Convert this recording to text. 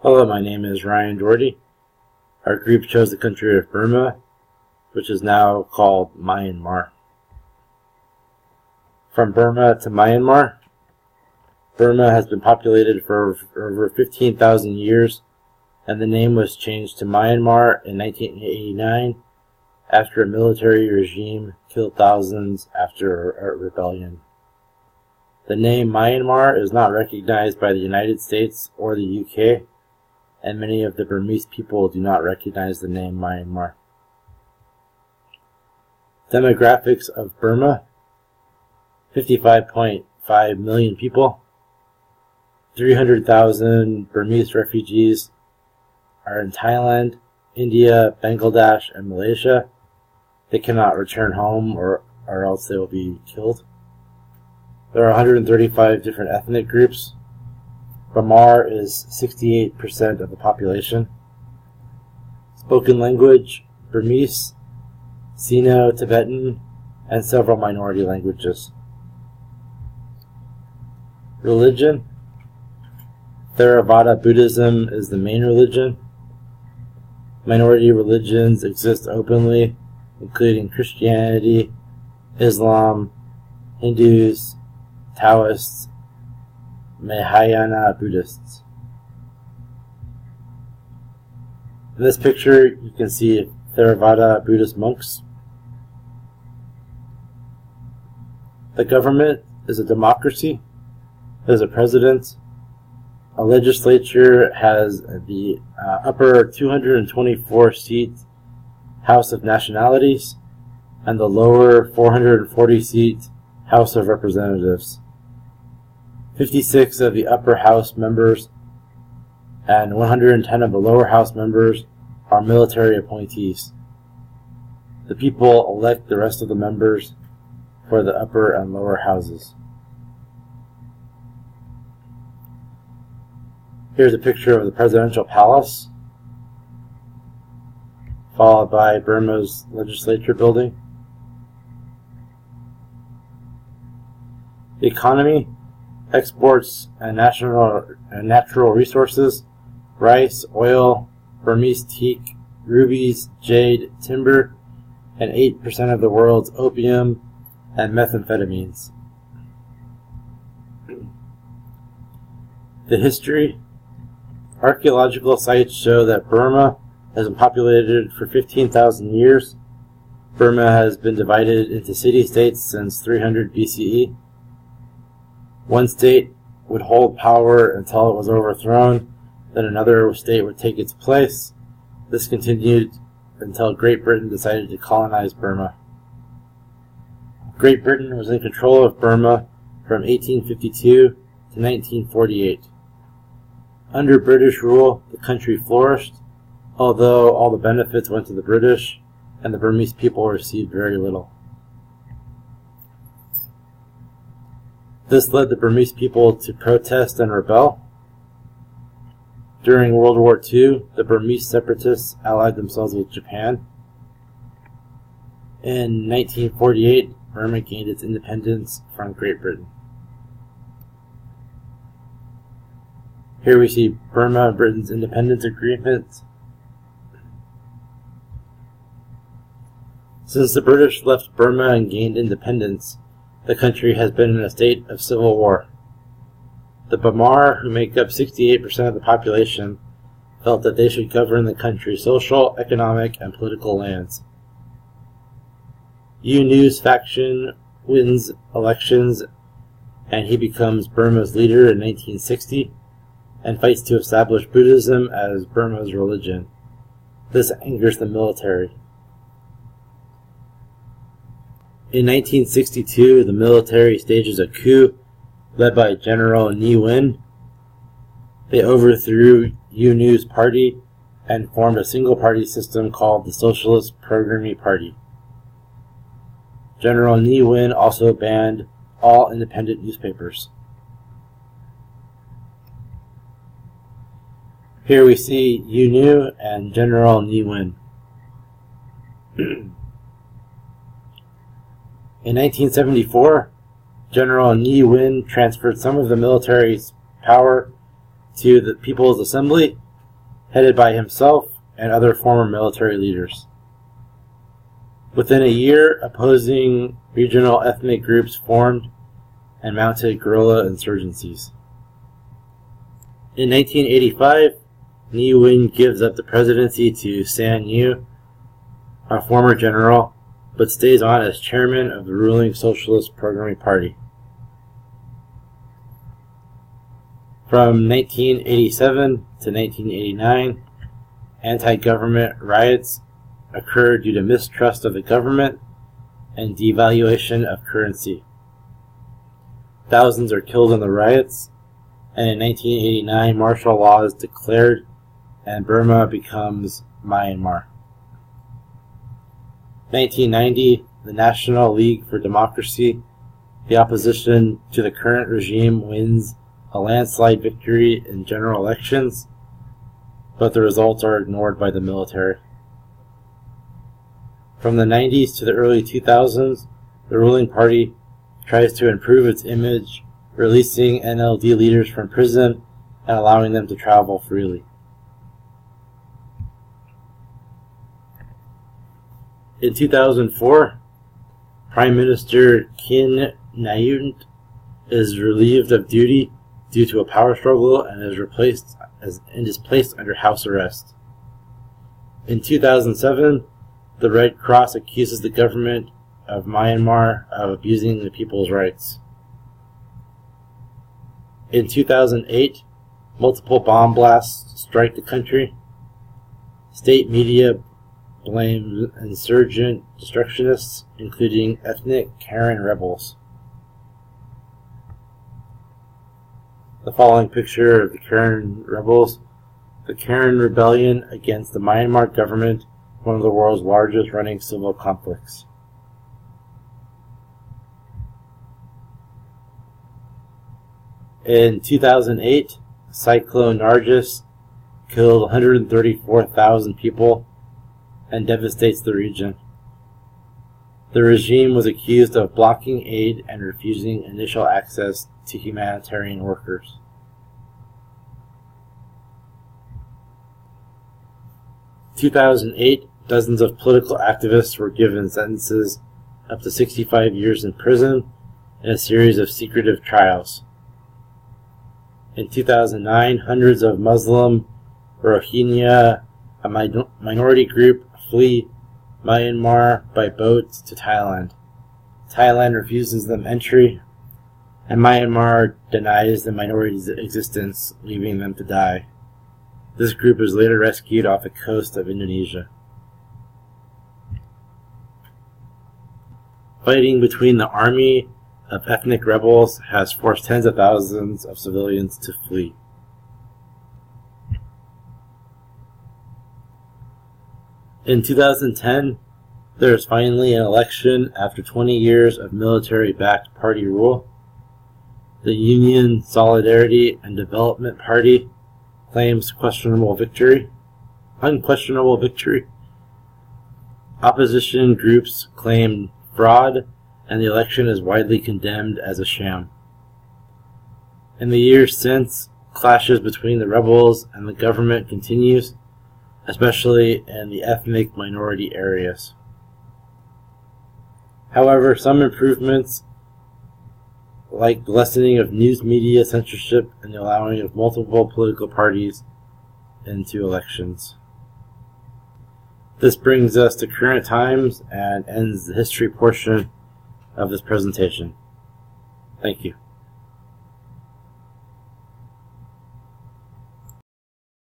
Hello, my name is Ryan Doherty. Our group chose the country of Burma, which is now called Myanmar. From Burma to Myanmar, Burma has been populated for over 15,000 years, and the name was changed to Myanmar in 1989 after a military regime killed thousands after a rebellion. The name Myanmar is not recognized by the United States or the UK, and many of the Burmese people do not recognize the name Myanmar. Demographics of Burma: 55.5 million people. 300,000 Burmese refugees are in Thailand, India, Bangladesh, and Malaysia. They cannot return home or else they will be killed. There are 135 different ethnic groups. Bamar is 68% of the population. Spoken language: Burmese, Sino-Tibetan, and several minority languages. Religion: Theravada Buddhism is the main religion. Minority religions exist openly, including Christianity, Islam, Hindus, Taoists, Mahayana Buddhists. In this picture, you can see Theravada Buddhist monks. The government is a democracy. There's a president. A legislature has the upper 224-seat House of Nationalities and the lower 440-seat House of Representatives. 56 of the upper house members and 110 of the lower house members are military appointees. The people elect the rest of the members for the upper and lower houses. Here's a picture of the presidential palace, followed by Burma's legislature building. The economy: exports and natural resources: rice, oil, Burmese teak, rubies, jade, timber, and 8% of the world's opium and methamphetamines. The history: archaeological sites show that Burma has been populated for 15,000 years. Burma has been divided into city-states since 300 BCE. One state would hold power until it was overthrown, then another state would take its place. This continued until Great Britain decided to colonize Burma. Great Britain was in control of Burma from 1852 to 1948. Under British rule, the country flourished, although all the benefits went to the British, and the Burmese people received very little. This led the Burmese people to protest and rebel. During World War II, the Burmese separatists allied themselves with Japan. In 1948, Burma gained its independence from Great Britain. Here we see Burma and Britain's independence agreement. Since the British left Burma and gained independence, the country has been in a state of civil war. The Bamar, who make up 68% of the population, felt that they should govern the country's social, economic, and political lands. U Nu's faction wins elections, and he becomes Burma's leader in 1960 and fights to establish Buddhism as Burma's religion. This angers the military. In 1962, the military stages a coup led by General Ne Win. They overthrew U Nu's party and formed a single-party system called the Socialist Programi Party. General Ne Win also banned all independent newspapers. Here we see U Nu and General Ne Win. In 1974, General Ne Win transferred some of the military's power to the People's Assembly headed by himself and other former military leaders. Within a year, opposing regional ethnic groups formed and mounted guerrilla insurgencies. In 1985, Ne Win gives up the presidency to San Yu, a former general, but stays on as chairman of the ruling Socialist Programming Party. From 1987 to 1989, anti-government riots occurred due to mistrust of the government and devaluation of currency. Thousands are killed in the riots, and in 1989 martial law is declared and Burma becomes Myanmar. 1990, the National League for Democracy, the opposition to the current regime, wins a landslide victory in general elections, but the results are ignored by the military. From the 90s to the early 2000s, the ruling party tries to improve its image, releasing NLD leaders from prison and allowing them to travel freely. In 2004, Prime Minister Khin Nyunt is relieved of duty due to a power struggle and is placed under house arrest. In 2007, the Red Cross accuses the government of Myanmar of abusing the people's rights. In 2008, multiple bomb blasts strike the country. State media blame insurgent destructionists, including ethnic Karen rebels. The following picture of the Karen rebels. The Karen rebellion against the Myanmar government, one of the world's largest running civil conflicts. In 2008, Cyclone Nargis killed 134,000 people and devastates the region. The regime was accused of blocking aid and refusing initial access to humanitarian workers. In 2008, dozens of political activists were given sentences up to 65 years in prison in a series of secretive trials. In 2009, hundreds of Muslim Rohingya, a minority group, flee Myanmar by boat to Thailand. Thailand refuses them entry, and Myanmar denies the minority's existence, leaving them to die. This group is later rescued off the coast of Indonesia. Fighting between the army of ethnic rebels has forced tens of thousands of civilians to flee. In 2010, there is finally an election after 20 years of military-backed party rule. The Union Solidarity and Development Party claims unquestionable victory. Opposition groups claim fraud, and the election is widely condemned as a sham. In the years since, clashes between the rebels and the government continues, especially in the ethnic minority areas. However, some improvements, like the lessening of news media censorship and the allowing of multiple political parties into elections. This brings us to current times and ends the history portion of this presentation. Thank you.